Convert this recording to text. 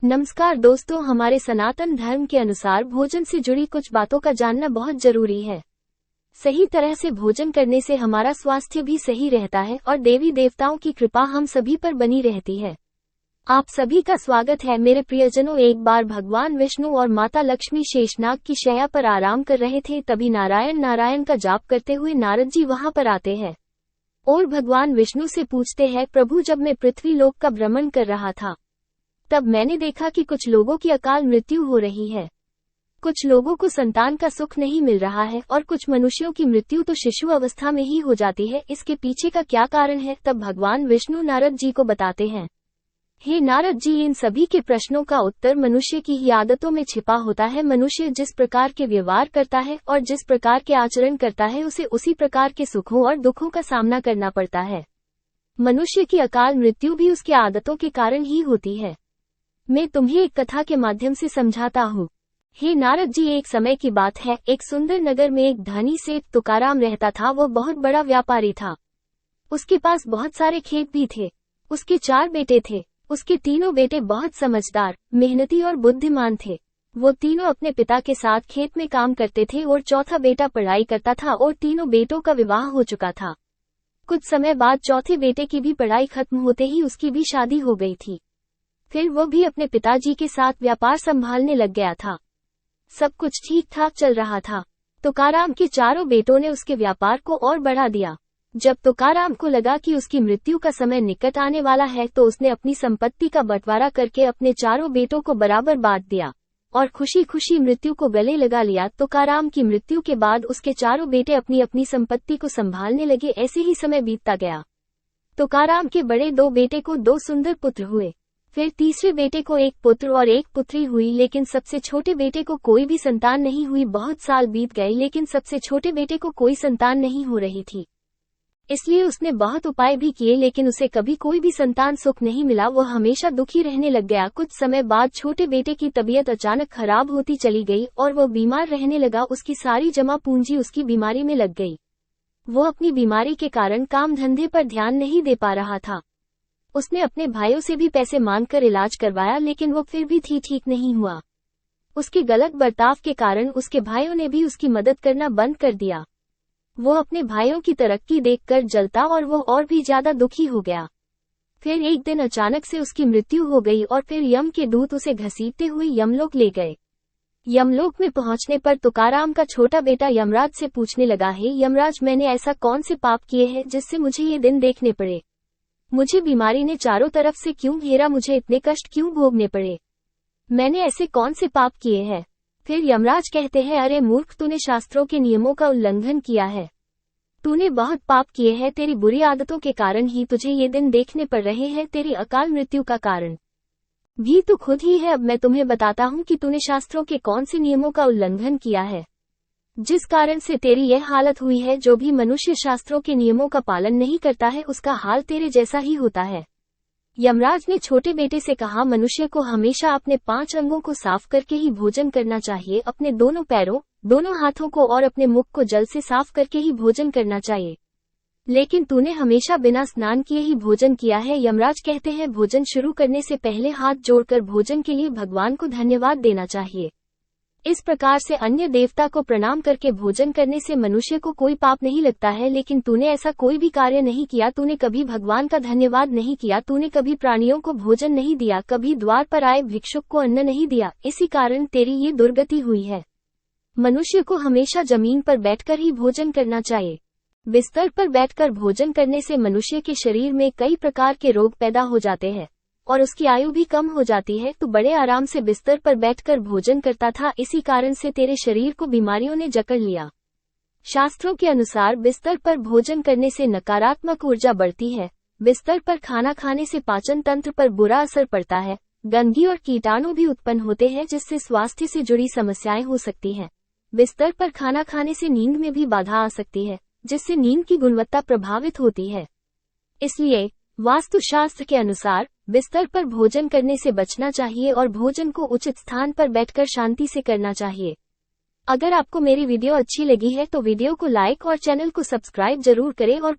नमस्कार दोस्तों, हमारे सनातन धर्म के अनुसार भोजन से जुड़ी कुछ बातों का जानना बहुत जरूरी है। सही तरह से भोजन करने से हमारा स्वास्थ्य भी सही रहता है और देवी देवताओं की कृपा हम सभी पर बनी रहती है। आप सभी का स्वागत है मेरे प्रियजनों। एक बार भगवान विष्णु और माता लक्ष्मी शेषनाग की शैया पर आराम कर रहे थे, तभी नारायण नारायण का जाप करते हुए नारद जी वहां पर आते हैं और भगवान विष्णु से पूछते हैं, प्रभु, जब मैं पृथ्वी लोक का भ्रमण कर रहा था तब मैंने देखा कि कुछ लोगों की अकाल मृत्यु हो रही है। कुछ लोगों को संतान का सुख नहीं मिल रहा है और कुछ मनुष्यों की मृत्यु तो शिशु अवस्था में ही हो जाती है। इसके पीछे का क्या कारण है? तब भगवान विष्णु नारद जी को बताते हैं, हे नारद जी, इन सभी के प्रश्नों का उत्तर मनुष्य की ही आदतों में छिपा होता है। मनुष्य जिस प्रकार के व्यवहार करता है और जिस प्रकार के आचरण करता है, उसे उसी प्रकार के सुखों और दुखों का सामना करना पड़ता है। मनुष्य की अकाल मृत्यु भी उसकी आदतों के कारण ही होती है। मैं तुम्हें एक कथा के माध्यम से समझाता हूँ। हे नारद जी, एक समय की बात है, एक सुंदर नगर में एक धनी सेठ तुकाराम रहता था। वह बहुत बड़ा व्यापारी था। उसके पास बहुत सारे खेत भी थे। उसके 4 बेटे थे। उसके तीनों बेटे बहुत समझदार, मेहनती और बुद्धिमान थे। वो तीनों अपने पिता के साथ खेत में काम करते थे और चौथा बेटा पढ़ाई करता था और तीनों बेटों का विवाह हो चुका था। कुछ समय बाद चौथे बेटे की भी पढ़ाई खत्म होते ही उसकी भी शादी हो गई थी। फिर वो भी अपने पिताजी के साथ व्यापार संभालने लग गया था। सब कुछ ठीक ठाक चल रहा था। तुकाराम के 4 बेटों ने उसके व्यापार को और बढ़ा दिया। जब तुकाराम को लगा कि उसकी मृत्यु का समय निकट आने वाला है, तो उसने अपनी संपत्ति का बंटवारा करके अपने 4 बेटों को बराबर बांट दिया और खुशी खुशी मृत्यु को गले लगा लिया। तुकाराम की मृत्यु के बाद उसके 4 बेटे अपनी अपनी संपत्ति को संभालने लगे। ऐसे ही समय बीतता गया। तुकाराम के बड़े 2 बेटे को 2 सुंदर पुत्र हुए। फिर तीसरे बेटे को 1 पुत्र और 1 पुत्री हुई, लेकिन सबसे छोटे बेटे को कोई भी संतान नहीं हुई। बहुत साल बीत गए, लेकिन सबसे छोटे बेटे को कोई संतान नहीं हो रही थी। इसलिए उसने बहुत उपाय भी किए, लेकिन उसे कभी कोई भी संतान सुख नहीं मिला। वह हमेशा दुखी रहने लग गया। कुछ समय बाद छोटे बेटे की तबीयत अचानक खराब होती चली गई और वह बीमार रहने लगा। उसकी सारी जमा पूंजी उसकी बीमारी में लग गई। वो अपनी बीमारी के कारण काम धंधे पर ध्यान नहीं दे पा रहा था। उसने अपने भाइयों से भी पैसे मांगकर इलाज करवाया, लेकिन वो फिर भी ठीक नहीं हुआ। उसके गलत बर्ताव के कारण उसके भाइयों ने भी उसकी मदद करना बंद कर दिया। वो अपने भाइयों की तरक्की देखकर जलता और वो और भी ज्यादा दुखी हो गया। फिर एक दिन अचानक से उसकी मृत्यु हो गई और फिर यम के दूत उसे घसीटते हुए यमलोक ले गए। यमलोक में पहुंचने पर तुकाराम का छोटा बेटा यमराज से पूछने लगा, हे यमराज, मैंने ऐसा कौन से पाप किए हैं जिससे मुझे ये दिन देखने पड़े? मुझे बीमारी ने चारों तरफ से क्यों घेरा? मुझे इतने कष्ट क्यों भोगने पड़े? मैंने ऐसे कौन से पाप किए हैं? फिर यमराज कहते हैं, अरे मूर्ख, तूने शास्त्रों के नियमों का उल्लंघन किया है। तूने बहुत पाप किए हैं। तेरी बुरी आदतों के कारण ही तुझे ये दिन देखने पड़ रहे हैं। तेरी अकाल मृत्यु का कारण भी तू खुद ही है। अब मैं तुम्हें बताता हूँ कि तूने शास्त्रों के कौन से नियमों का उल्लंघन किया है, जिस कारण से तेरी यह हालत हुई है। जो भी मनुष्य शास्त्रों के नियमों का पालन नहीं करता है, उसका हाल तेरे जैसा ही होता है। यमराज ने छोटे बेटे से कहा, मनुष्य को हमेशा अपने 5 अंगों को साफ करके ही भोजन करना चाहिए। अपने दोनों पैरों, दोनों हाथों को और अपने मुख को जल से साफ करके ही भोजन करना चाहिए। लेकिन तूने हमेशा बिना स्नान किए ही भोजन किया है। यमराज कहते हैं, भोजन शुरू करने से पहले हाथ जोड़कर भोजन के लिए भगवान को धन्यवाद देना चाहिए। इस प्रकार से अन्य देवता को प्रणाम करके भोजन करने से मनुष्य को कोई पाप नहीं लगता है। लेकिन तूने ऐसा कोई भी कार्य नहीं किया। तूने कभी भगवान का धन्यवाद नहीं किया। तूने कभी प्राणियों को भोजन नहीं दिया, कभी द्वार पर आए भिक्षुक को अन्न नहीं दिया। इसी कारण तेरी ये दुर्गति हुई है। मनुष्य को हमेशा जमीन पर बैठकर ही भोजन करना चाहिए। बिस्तर पर बैठकर भोजन करने से मनुष्य के शरीर में कई प्रकार के रोग पैदा हो जाते हैं और उसकी आयु भी कम हो जाती है। तू बड़े आराम से बिस्तर पर बैठकर भोजन करता था, इसी कारण से तेरे शरीर को बीमारियों ने जकड़ लिया। शास्त्रों के अनुसार बिस्तर पर भोजन करने से नकारात्मक ऊर्जा बढ़ती है। बिस्तर पर खाना खाने से पाचन तंत्र पर बुरा असर पड़ता है। गंदगी और कीटाणु भी उत्पन्न होते हैं, जिससे स्वास्थ्य से जुड़ी समस्याएं हो सकती हैं। बिस्तर पर खाना खाने से नींद में भी बाधा आ सकती है, जिससे नींद की गुणवत्ता प्रभावित होती है। इसलिए वास्तुशास्त्र के अनुसार बिस्तर पर भोजन करने से बचना चाहिए और भोजन को उचित स्थान पर बैठकर शांति से करना चाहिए। अगर आपको मेरी वीडियो अच्छी लगी है तो वीडियो को लाइक और चैनल को सब्सक्राइब जरूर करें और